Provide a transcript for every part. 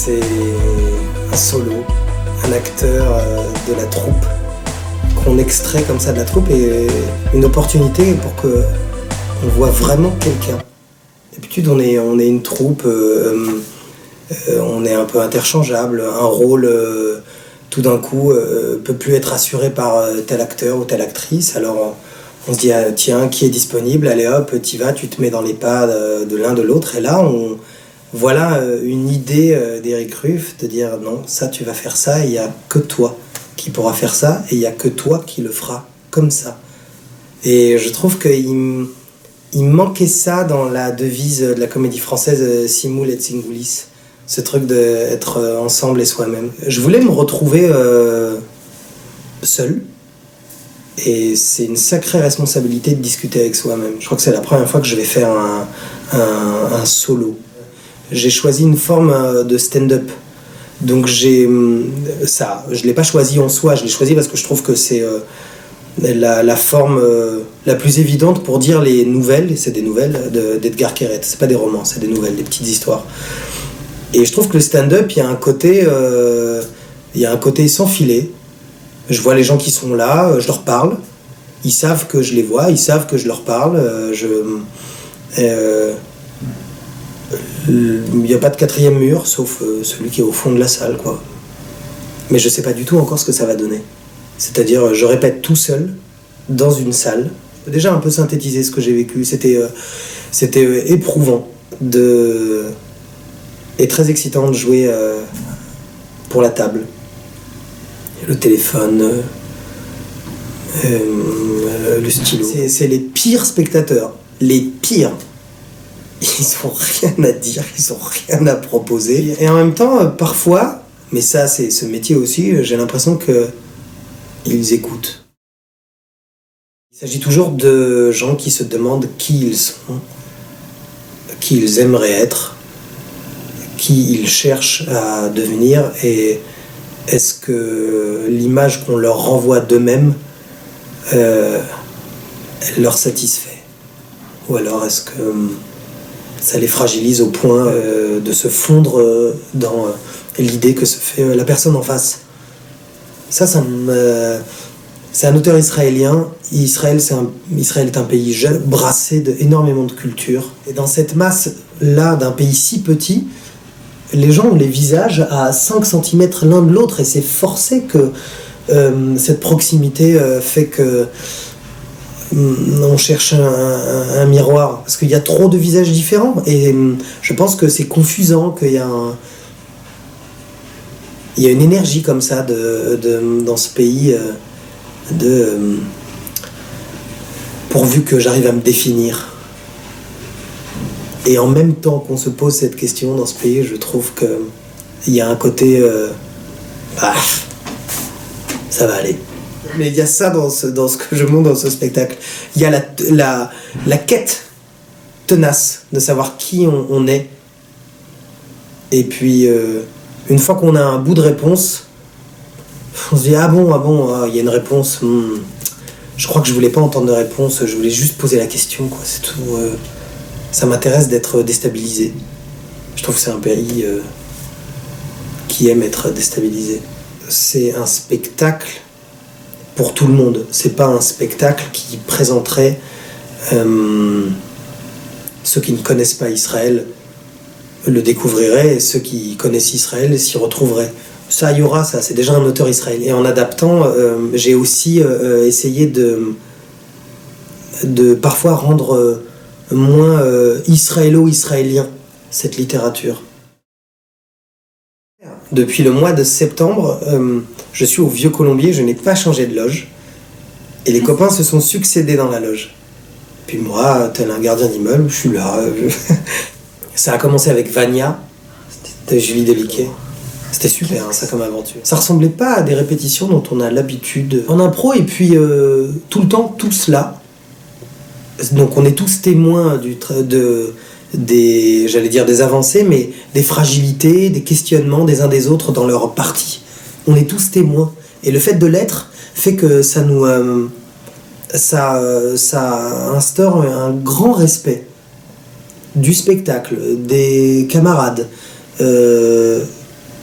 C'est un solo, un acteur de la troupe qu'on extrait comme ça de la troupe et une opportunité pour que on voit vraiment quelqu'un. D'habitude on est une troupe, on est un peu interchangeable, un rôle tout d'un coup peut plus être assuré par tel acteur ou telle actrice, alors on se dit ah, tiens, qui est disponible, allez hop, t'y vas, tu te mets dans les pas de l'un de l'autre, et là voilà une idée d'Éric Ruff de dire non, ça tu vas faire ça, et il n'y a que toi qui pourra faire ça, et il n'y a que toi qui le fera comme ça. Et je trouve qu'il manquait ça dans la devise de la comédie française Simul et Singulis, ce truc d'être ensemble et soi-même. Je voulais me retrouver seul, et c'est une sacrée responsabilité de discuter avec soi-même. Je crois que c'est la première fois que je vais faire un solo. J'ai choisi une forme de stand-up. Donc je ne l'ai pas choisi en soi, je l'ai choisi parce que je trouve que c'est la forme la plus évidente pour dire les nouvelles, et c'est des nouvelles d'Edgar Keret. C'est pas des romans, c'est des nouvelles, des petites histoires. Et je trouve que le stand-up, il y a un côté sans filet. Je vois les gens qui sont là, je leur parle. Ils savent que je les vois, ils savent que je leur parle. Il n'y a pas de quatrième mur, sauf celui qui est au fond de la salle, quoi. Mais je sais pas du tout encore ce que ça va donner. C'est-à-dire, je répète tout seul, dans une salle. Déjà un peu synthétiser ce que j'ai vécu. C'était éprouvant et très excitant de jouer pour la table. Le téléphone, le stylo. C'est les pires spectateurs. Les pires. Ils ont rien à dire, ils ont rien à proposer. Et en même temps, parfois, mais ça c'est ce métier aussi, j'ai l'impression qu'ils écoutent. Il s'agit toujours de gens qui se demandent qui ils sont, qui ils aimeraient être, qui ils cherchent à devenir, et est-ce que l'image qu'on leur renvoie d'eux-mêmes elle leur satisfait, ou alors est-ce que ça les fragilise au point de se fondre dans l'idée que se fait la personne en face. C'est un auteur israélien. Israël est un pays jeune, brassé d'énormément de culture. Et dans cette masse-là d'un pays si petit, les gens ont les visages à 5 cm l'un de l'autre, et c'est forcé que cette proximité fait que on cherche un miroir, parce qu'il y a trop de visages différents, et je pense que c'est confusant, qu'il y a une énergie comme ça dans ce pays pourvu que j'arrive à me définir. Et en même temps qu'on se pose cette question dans ce pays, je trouve qu'il y a un côté ça va aller. Mais il y a ça dans ce que je montre dans ce spectacle. Il y a la quête tenace de savoir qui on est. Et puis, une fois qu'on a un bout de réponse, on se dit ah bon, il y a une réponse. Je crois que je voulais pas entendre de réponse, je voulais juste poser la question, quoi. C'est tout. Ça m'intéresse d'être déstabilisé. Je trouve que c'est un pays qui aime être déstabilisé. C'est un spectacle pour tout le monde. C'est pas un spectacle qui présenterait ceux qui ne connaissent pas Israël le découvriraient, et ceux qui connaissent Israël s'y retrouveraient. Ça, il y aura ça, c'est déjà un auteur israélien. Et en adaptant, j'ai aussi essayé de parfois rendre moins israélo-israélien cette littérature. Depuis le mois de septembre, je suis au Vieux Colombier, je n'ai pas changé de loge. Et les copains se sont succédés dans la loge. Puis moi, tel un gardien d'immeuble, je suis là. Ça a commencé avec Vania, de Julie Deliquet. C'était super, hein, ça, comme aventure. Ça ressemblait pas à des répétitions dont on a l'habitude en impro, et puis tout le temps, tous là. Donc on est tous témoins des avancées, mais des fragilités, des questionnements des uns des autres dans leur partie. On est tous témoins. Et le fait de l'être fait que ça instaure un grand respect du spectacle, des camarades,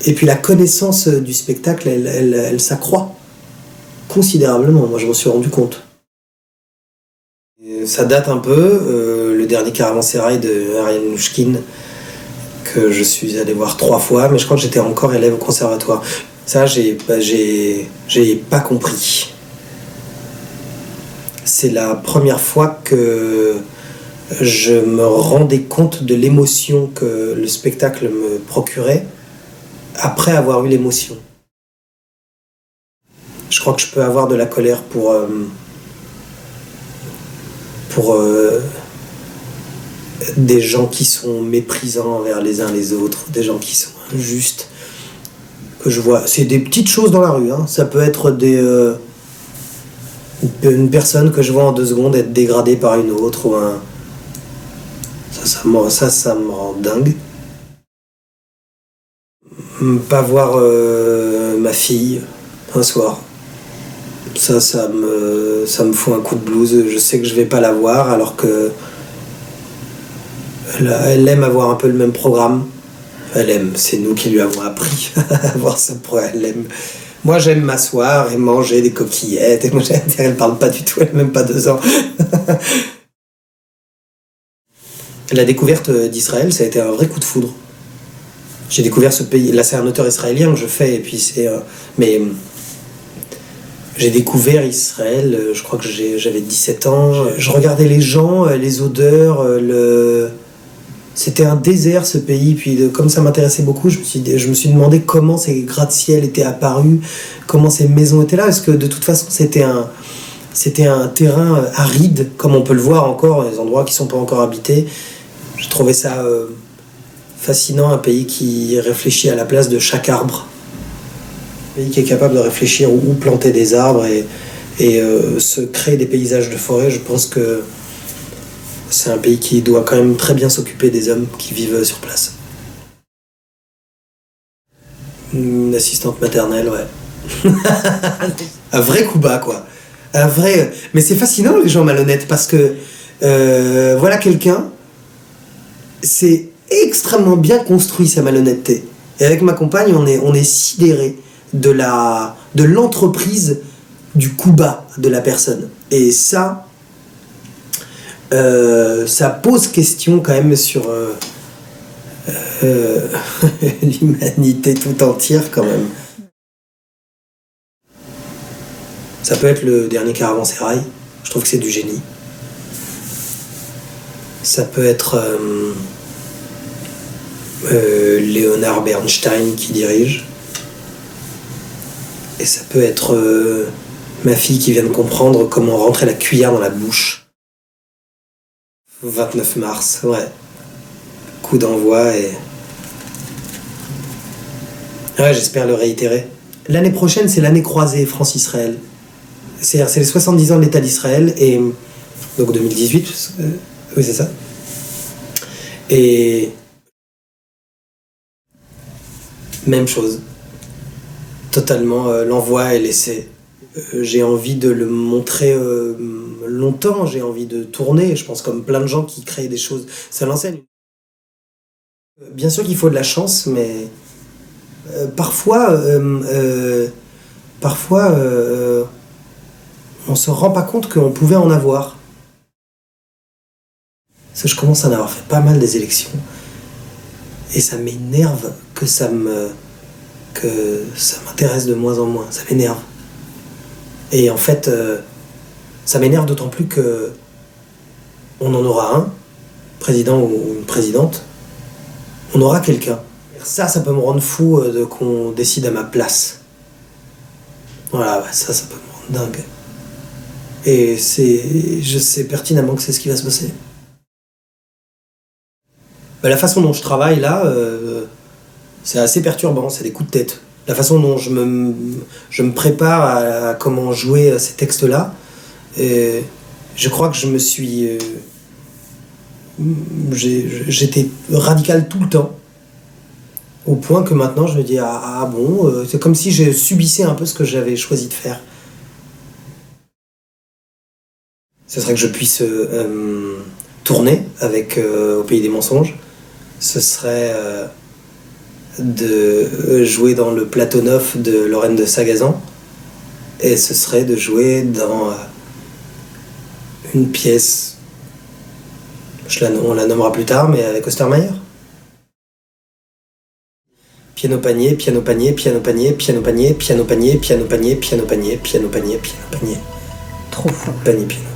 Et puis la connaissance du spectacle, elle s'accroît considérablement. Moi, je m'en suis rendu compte. Et ça date un peu, le dernier Caravansérail de Ariel Mnouchkine, que je suis allé voir 3 fois, mais je crois que j'étais encore élève au conservatoire. Ça, j'ai pas compris. C'est la première fois que je me rendais compte de l'émotion que le spectacle me procurait après avoir eu l'émotion. Je crois que je peux avoir de la colère pour des gens qui sont méprisants envers les uns les autres, des gens qui sont injustes, que je vois. C'est des petites choses dans la rue, hein. Ça peut être une personne que je vois en 2 secondes être dégradée par une autre, ou un... Ça me rend dingue. Pas voir ma fille un soir. Ça me fout un coup de blues. Je sais que je vais pas la voir, alors que elle aime avoir un peu le même programme. Elle aime, c'est nous qui lui avons appris à avoir ce programme. Elle aime. Moi, j'aime m'asseoir et manger des coquillettes. Et moi, elle parle pas du tout, elle a même pas 2 ans. La découverte d'Israël, ça a été un vrai coup de foudre. J'ai découvert ce pays. Là, c'est un auteur israélien que je fais, et puis c'est. Mais j'ai découvert Israël. Je crois que j'avais 17 ans. Je regardais les gens, les odeurs, C'était un désert, ce pays. Puis comme ça m'intéressait beaucoup, je me suis demandé comment ces gratte-ciel étaient apparus, comment ces maisons étaient là. Parce que de toute façon, c'était un terrain aride, comme on peut le voir encore, les endroits qui ne sont pas encore habités. Je trouvais ça fascinant, un pays qui réfléchit à la place de chaque arbre. Un pays qui est capable de réfléchir où planter des arbres et se créer des paysages de forêt. Je pense que c'est un pays qui doit quand même très bien s'occuper des hommes qui vivent sur place. Une assistante maternelle, ouais. Un vrai coup bas, quoi. Un vrai... Mais c'est fascinant, les gens malhonnêtes, parce que voilà quelqu'un, c'est extrêmement bien construit, sa malhonnêteté. Et avec ma compagne, on est sidérés de l'entreprise du coup bas de la personne. Et ça pose question quand même sur l'humanité tout entière, quand même. Ça peut être le dernier Caravansérail. Je trouve que c'est du génie. Ça peut être Léonard Bernstein qui dirige. Et ça peut être ma fille qui vient de comprendre comment rentrer la cuillère dans la bouche. 29 mars, ouais. Coup d'envoi et... Ouais, j'espère le réitérer. L'année prochaine, c'est l'année croisée France-Israël. C'est les 70 ans de l'État d'Israël, et donc 2018, oui c'est ça. Et même chose. Totalement, l'envoi est laissé. J'ai envie de le montrer longtemps, j'ai envie de tourner, je pense, comme plein de gens qui créent des choses. Ça l'enseigne. Bien sûr qu'il faut de la chance, mais parfois, on se rend pas compte qu'on pouvait en avoir. Parce que je commence à en avoir fait pas mal des élections, et ça m'énerve que ça m'intéresse de moins en moins. Ça m'énerve. Et en fait, ça m'énerve d'autant plus que on en aura un, président ou une présidente, on aura quelqu'un. Ça peut me rendre fou qu'on décide à ma place. Voilà, ça peut me rendre dingue. Et je sais pertinemment que c'est ce qui va se passer. La façon dont je travaille là, c'est assez perturbant, c'est des coups de tête. La façon dont je me prépare à comment jouer ces textes-là, je crois que je me suis... j'étais radical tout le temps, au point que maintenant je me dis bon, c'est comme si je subissais un peu ce que j'avais choisi de faire. Ce serait que je puisse tourner avec Au Pays des Mensonges. Ce serait de jouer dans le plateau neuf de Lorraine de Sagazan, et ce serait de jouer dans une pièce, on la nommera plus tard, mais avec Ostermayer. Piano panier, piano panier, piano panier, piano panier, piano panier, piano panier, piano panier, piano panier, piano panier. Trop fou. Panier, piano.